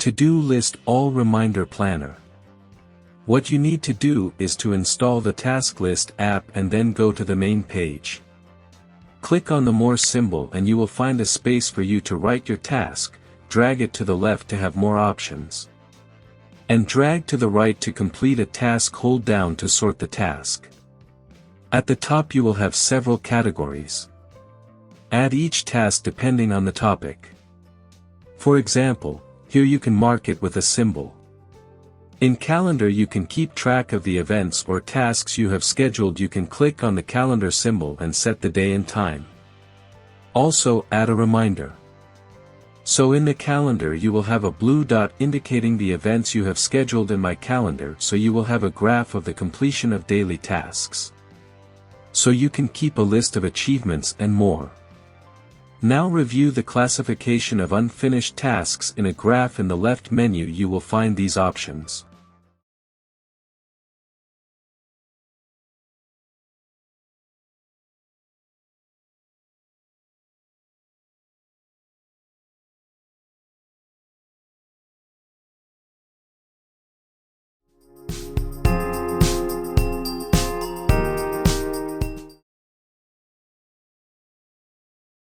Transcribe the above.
To-do list all reminder planner. What you need to do is to install the task list app and then go to the main page. Click on the more symbol and you will find a space for you to write your task, drag it to the left to have more options. And drag to the right to complete a task. Hold down to sort the task. At the top you will have several categories. Add each task depending on the topic. For example, here you can mark it with a symbol. In calendar you can keep track of the events or tasks you have scheduled. You can click on the calendar symbol and set the day and time. Also, add a reminder. So in the calendar you will have a blue dot indicating the events you have scheduled in my calendar, so you will have a graph of the completion of daily tasks. So you can keep a list of achievements and more. Now review the classification of unfinished tasks. In a graph in the left menu you will find these options.